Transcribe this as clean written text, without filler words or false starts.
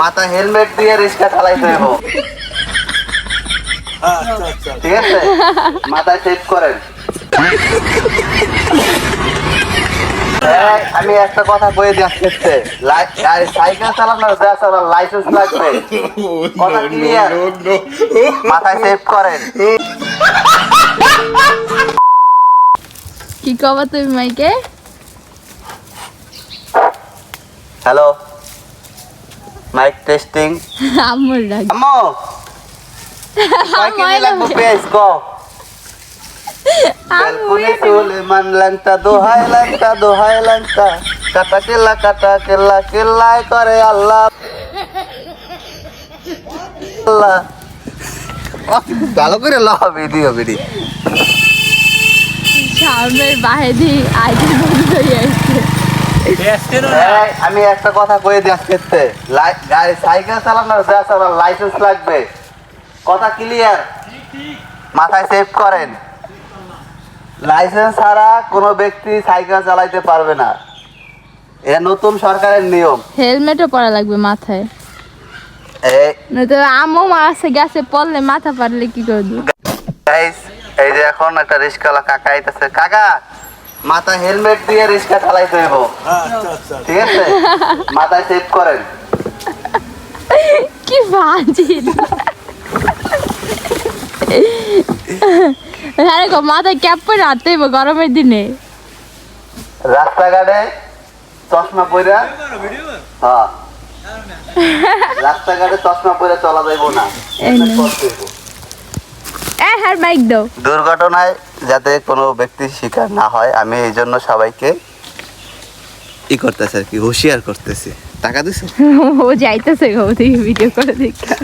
মাথা হেলমেট দিয়ে রিক্সা চালাইতে হবে। ঠিক আছে, মাথায় সেভ করেন। আমি একটা কথা কয়ে যাচ্ছি, সাইকেল চালানোর লাইসেন্স লাগবে, কথা ক্লিয়ার, মাথায় সেভ করেন। কি কবা তুমি মাইকে? Hello, mike testing. আম্মুর ডাক। আম্মু কয় কেজি লাগবে পেঁয়াজ কো? বেলকুনি সুলেমান লাংটা দোহাই লাংটা কাটা কেল্লা কেল্লাই করে আল্লাহ আল্লাহ। ভালো করে ল ভিডিও ভিডিও। সামনের বাহেদি আইডি বন্ধ হয়ে আসছে। আমি একটা কথা কয়ে যাচ্ছি, গাড়ি সাইকেল চালানোর লাইসেন্স লাগবে, কথা ক্লিয়ার, মাথায় সেভ করেন। লাইসেন্স ছাড়া কোনো ব্যক্তি সাইকেল চালাইতে পারবে না, এটা নতুন সরকারের নিয়ম। হেলমেটও পরা লাগবে মাথায়, এই নয়তো আম্মু মাসে গেছে পড়লে মাথা পারলে কি করবো? গাইস, এই যে এখন একটা রিস্কাওয়ালা কাকা আইতাছে। কাকা, মাথা হেলমেট দিয়ে রিক্সা চালাইতে হইব, ঠিক আছে, মাথায় সেভ করেন। কি বাজিল! হ্যাঁ গো, মাথায় ক্যাপ পরে হাঁটতে হইব গরমের দিনে। রাস্তাঘাটে চশমা পইরা, হ্যাঁ, রাস্তাঘাটে চশমা পইরা চলা যাইব না। হ্যাঁ মাইক দাও। দুর্ঘটনায় যাতে কোনো ব্যক্তির শিকার না হয়, আমি এই জন্য সবাইকে করতেছি আর কি, হুঁশিয়ার করতেছি। টাকা দিছে, ও যাইতেছে গো, ভিডিও করে দেখা।